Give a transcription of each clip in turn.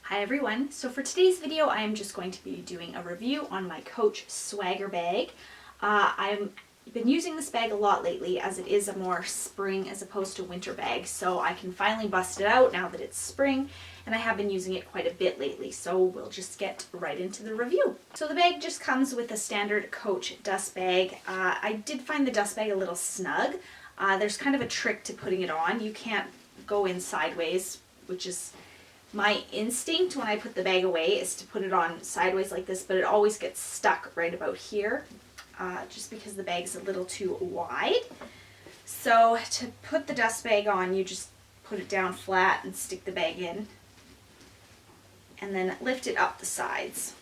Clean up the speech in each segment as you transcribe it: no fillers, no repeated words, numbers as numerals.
Hi everyone, so for today's video I am just going to be doing a review on my Coach Swagger bag. I've been using this bag a lot lately as it is a more spring as opposed to winter bag, so I can finally bust it out now that it's spring, and I have been using it quite a bit lately, so we'll just get right into the review. So the bag just comes with a standard Coach dust bag. I did find the dust bag a little snug. There's kind of a trick to putting it on. You can't go in sideways, which is my instinct when I put the bag away is to put it on sideways like this, but it always gets stuck right about here just because the bag is a little too wide. So to put the dust bag on, you just put it down flat and stick the bag in and then lift it up the sides.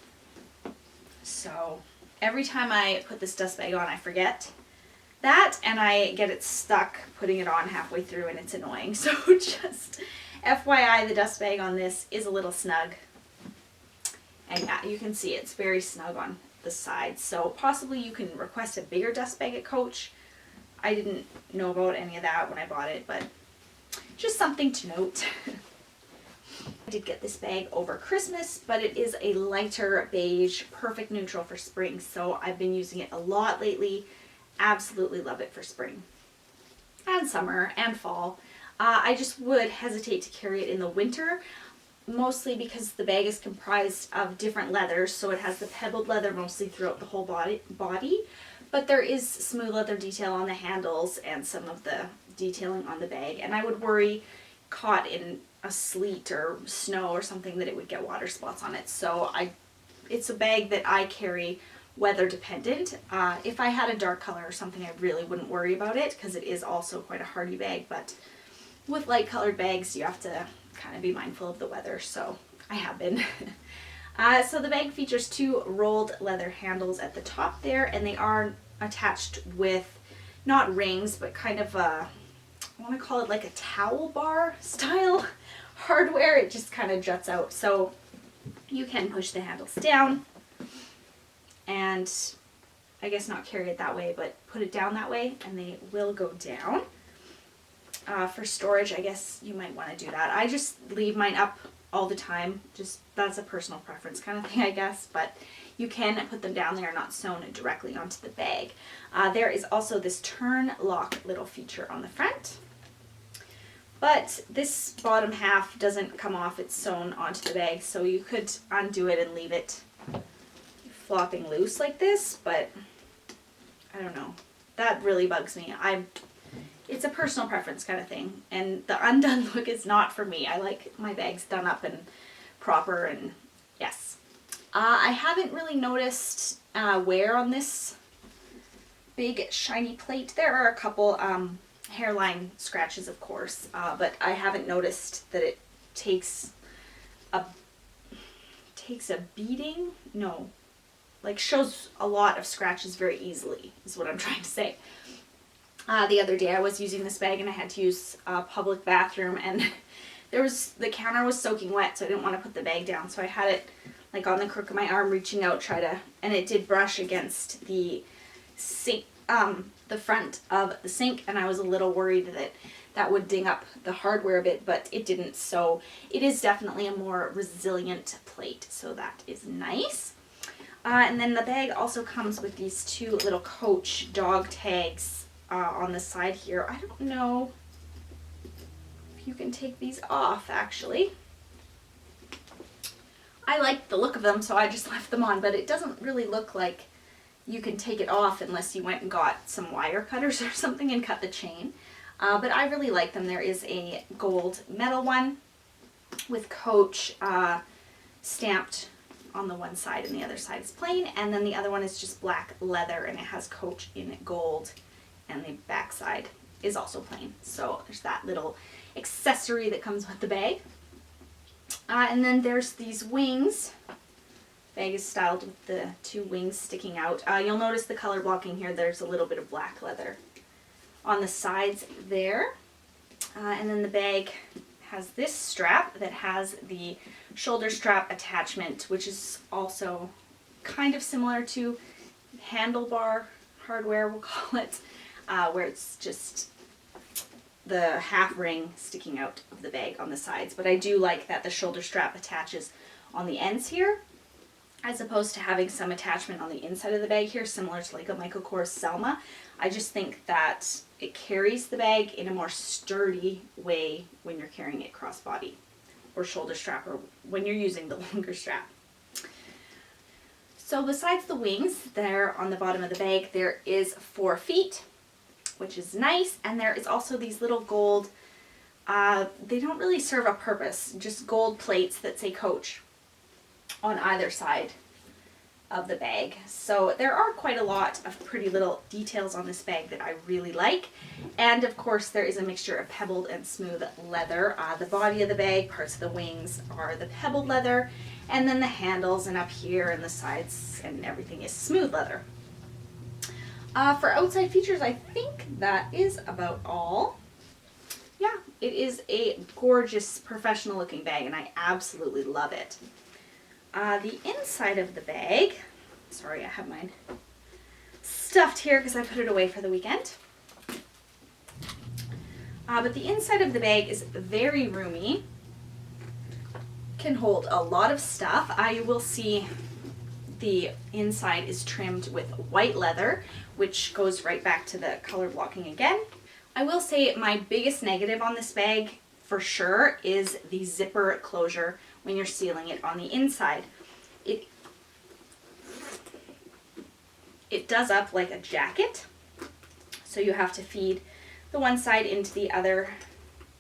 So every time I put this dust bag on, I forget that and I get it stuck putting it on halfway through, and it's annoying. So just FYI, the dust bag on this is a little snug, and yeah, you can see it's very snug on the sides, so possibly you can request a bigger dust bag at Coach. I didn't know about any of that when I bought it, but just something to note. I did get this bag over Christmas, but it is a lighter beige, perfect neutral for spring, so I've been using it a lot lately. Absolutely love it for spring and summer and fall. I just would hesitate to carry it in the winter, mostly because the bag is comprised of different leathers, so it has the pebbled leather mostly throughout the whole body, but there is smooth leather detail on the handles and some of the detailing on the bag, and I would worry caught in a sleet or snow or something that it would get water spots on it. So it's a bag that I carry weather dependent. If I had a dark color or something, I really wouldn't worry about it because it is also quite a hardy bag, but with light colored bags, you have to kind of be mindful of the weather, so I have been. So the bag features two rolled leather handles at the top there, and they are attached with, not rings, but kind of a, I want to call it like a towel bar style hardware. It just kind of juts out, so you can push the handles down and I guess not carry it that way, but put it down that way and they will go down. For storage, I guess you might want to do that. I just leave mine up all the time. Just that's a personal preference kind of thing, I guess. But you can put them down. They are not sewn directly onto the bag. There is also this turn lock little feature on the front. But this bottom half doesn't come off. It's sewn onto the bag. So you could undo it and leave it flopping loose like this. But I don't know. That really bugs me. It's a personal preference kind of thing, and the undone look is not for me. I like my bags done up and proper, and yes. I haven't really noticed wear on this big shiny plate. There are a couple hairline scratches, of course, but I haven't noticed that it takes a beating. No, like shows a lot of scratches very easily is what I'm trying to say. The other day I was using this bag and I had to use a public bathroom, and the counter was soaking wet, so I didn't want to put the bag down, so I had it like on the crook of my arm reaching out, and it did brush against the sink, the front of the sink, and I was a little worried that that would ding up the hardware a bit, but it didn't, so it is definitely a more resilient plate, so that is nice. And then the bag also comes with these two little Coach dog tags on the side here. I don't know if you can take these off, actually. I like the look of them, so I just left them on, but it doesn't really look like you can take it off unless you went and got some wire cutters or something and cut the chain. But I really like them. There is a gold metal one with Coach stamped on the one side, and the other side is plain, and then the other one is just black leather and it has Coach in gold, and the back side is also plain. So there's that little accessory that comes with the bag. And then there's these wings. Bag is styled with the two wings sticking out. You'll notice the color blocking here. There's a little bit of black leather on the sides there. And then the bag has this strap that has the shoulder strap attachment, which is also kind of similar to handlebar hardware, we'll call it, where it's just the half ring sticking out of the bag on the sides, but I do like that the shoulder strap attaches on the ends here, as opposed to having some attachment on the inside of the bag here, similar to like a Michael Kors Selma. I just think that it carries the bag in a more sturdy way when you're carrying it crossbody or shoulder strap, or when you're using the longer strap. So besides the wings there on the bottom of the bag, there is 4 feet, which is nice, and there is also these little gold, they don't really serve a purpose, just gold plates that say Coach on either side of the bag. So there are quite a lot of pretty little details on this bag that I really like. And of course there is a mixture of pebbled and smooth leather. The body of the bag, parts of the wings are the pebbled leather, and then the handles and up here and the sides and everything is smooth leather. For outside features, I think that is about all. Yeah, it is a gorgeous professional looking bag and I absolutely love it. The inside of the bag, sorry, I have mine stuffed here because I put it away for the weekend. But the inside of the bag is very roomy, can hold a lot of stuff. You will see the inside is trimmed with white leather, which goes right back to the color blocking again. I will say my biggest negative on this bag for sure is the zipper closure when you're sealing it on the inside. It does up like a jacket, so you have to feed the one side into the other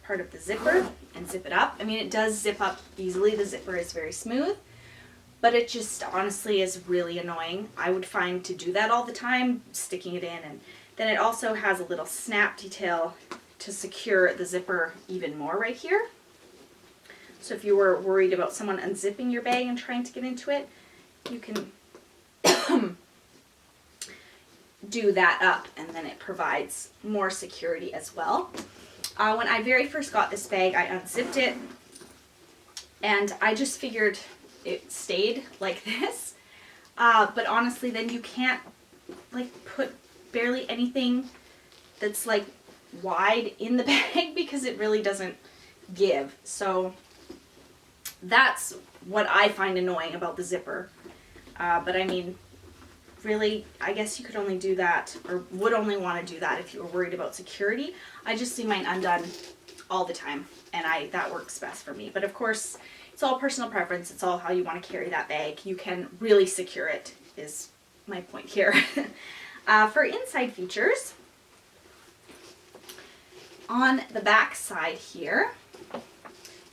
part of the zipper and zip it up. I mean, it does zip up easily, the zipper is very smooth, but it just honestly is really annoying. I would find to do that all the time, sticking it in, and then it also has a little snap detail to secure the zipper even more right here. So if you were worried about someone unzipping your bag and trying to get into it, you can do that up, and then it provides more security as well. When I very first got this bag, I unzipped it and I just figured it stayed like this. But honestly, then you can't like put barely anything that's like wide in the bag because it really doesn't give. So that's what I find annoying about the zipper. But I mean, really, I guess you could only do that, or would only want to do that if you were worried about security. I just see mine undone all the time, and that works best for me. But of course, it's all personal preference. It's all how you want to carry that bag. You can really secure it, is my point here. For inside features, on the back side here,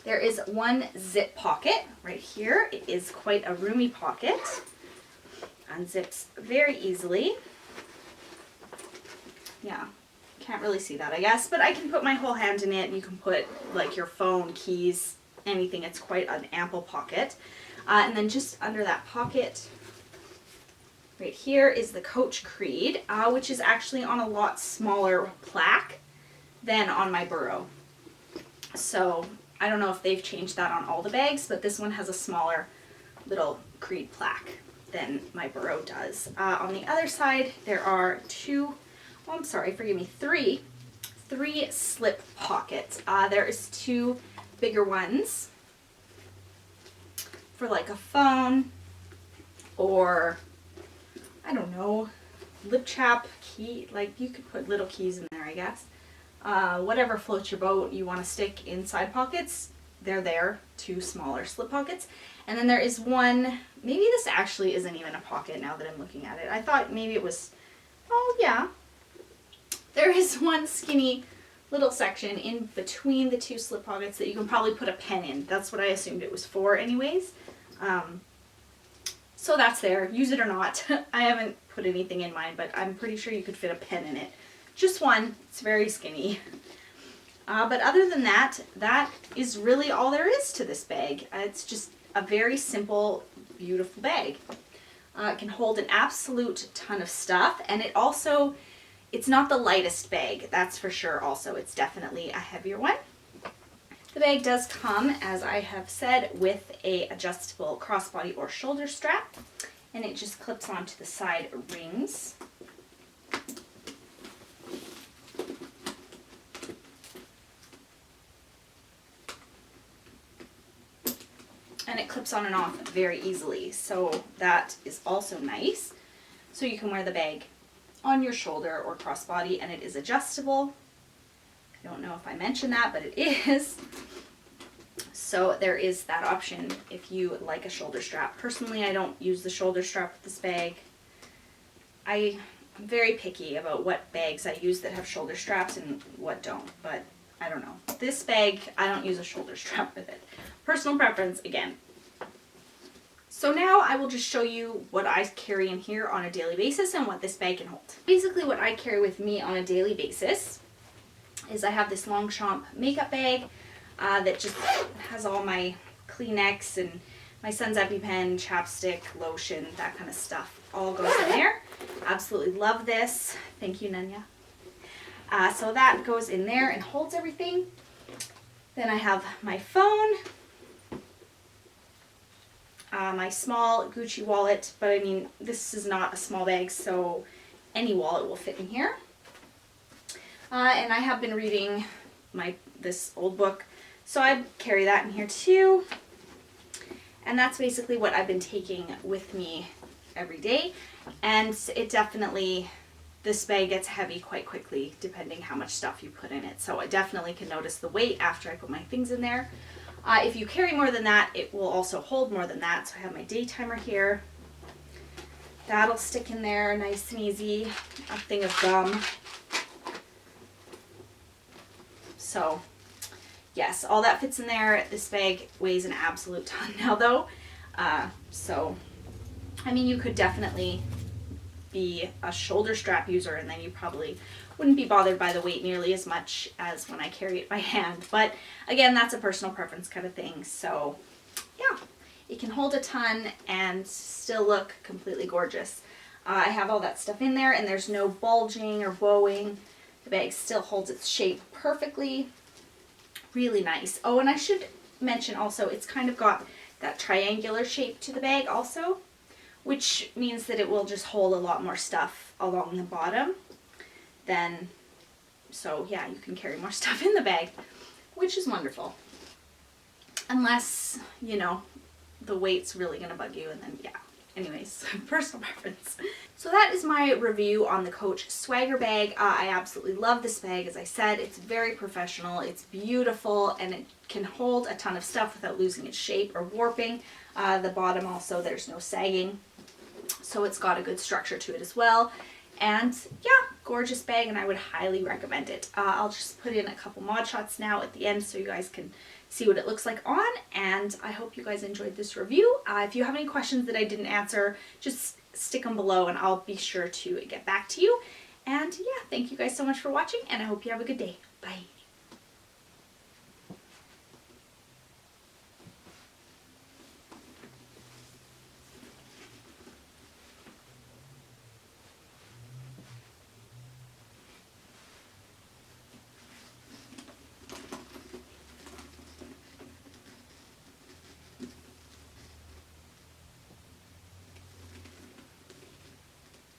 there is one zip pocket right here. It is quite a roomy pocket. Unzips very easily. Yeah, can't really see that, I guess, but I can put my whole hand in it. You can put like your phone, keys, anything. It's quite an ample pocket. And then just under that pocket right here is the Coach Creed, which is actually on a lot smaller plaque than on my Burrow. So I don't know if they've changed that on all the bags, but this one has a smaller little Creed plaque than my Burrow does. On the other side, there are three slip pockets. There is 2 bigger ones for like a phone, or I don't know, lip chap key. Like you could put little keys in there, I guess. Whatever floats your boat, you want to stick in side pockets, they're there. 2 smaller slip pockets. And then there is one, maybe this actually isn't even a pocket now that I'm looking at it. I thought maybe it was, oh yeah. There is one skinny little section in between the 2 slip pockets that you can probably put a pen in. That's what I assumed it was for anyways. So that's there. Use it or not. I haven't put anything in mine, but I'm pretty sure you could fit a pen in it. Just one. It's very skinny. But other than that, that is really all there is to this bag. It's just a very simple, beautiful bag. It can hold an absolute ton of stuff, and it's not the lightest bag, that's for sure also. It's definitely a heavier one. The bag does come, as I have said, with a adjustable crossbody or shoulder strap, and it just clips onto the side rings. clips on and off very easily, so that is also nice. So you can wear the bag on your shoulder or crossbody, and it is adjustable. I don't know if I mentioned that, but it is. So there is that option if you like a shoulder strap. Personally, I don't use the shoulder strap with this bag. I'm very picky about what bags I use that have shoulder straps and what don't, but I don't know. This bag, I don't use a shoulder strap with it. Personal preference again. So now I will just show you what I carry in here on a daily basis and what this bag can hold. Basically what I carry with me on a daily basis is I have this Longchamp makeup bag that just has all my Kleenex and my son's EpiPen, chapstick, lotion, that kind of stuff. All goes in there. Absolutely love this. Thank you, Nanya. So that goes in there and holds everything. Then I have my phone, my small Gucci wallet, but I mean, this is not a small bag, so any wallet will fit in here. And I have been reading this old book, so I carry that in here too. And that's basically what I've been taking with me every day. And it definitely, this bag gets heavy quite quickly depending how much stuff you put in it. So I definitely can notice the weight after I put my things in there. If you carry more than that, it will also hold more than that. So I have my day timer here. That'll stick in there nice and easy. A thing of gum. So yes, all that fits in there. This bag weighs an absolute ton now though. So, I mean, you could definitely be a shoulder strap user and then you probably wouldn't be bothered by the weight nearly as much as when I carry it by hand. But again, that's a personal preference kind of thing. So yeah, it can hold a ton and still look completely gorgeous. I have all that stuff in there and there's no bulging or bowing. The bag still holds its shape perfectly. Really nice. Oh, and I should mention also, it's kind of got that triangular shape to the bag also, which means that it will just hold a lot more stuff along the bottom then, so yeah, you can carry more stuff in the bag, which is wonderful. Unless, you know, the weight's really gonna bug you, and then yeah. Anyways, personal preference. So that is my review on the Coach Swagger bag. I absolutely love this bag. As I said, it's very professional, it's beautiful, and it can hold a ton of stuff without losing its shape or warping. The bottom also, there's no sagging, so it's got a good structure to it as well. And yeah, gorgeous bag, and I would highly recommend it. I'll just put in a couple mod shots now at the end so you guys can see what it looks like on, and I hope you guys enjoyed this review. If you have any questions that I didn't answer, just stick them below and I'll be sure to get back to you. And yeah, thank you guys so much for watching, and I hope you have a good day. Bye.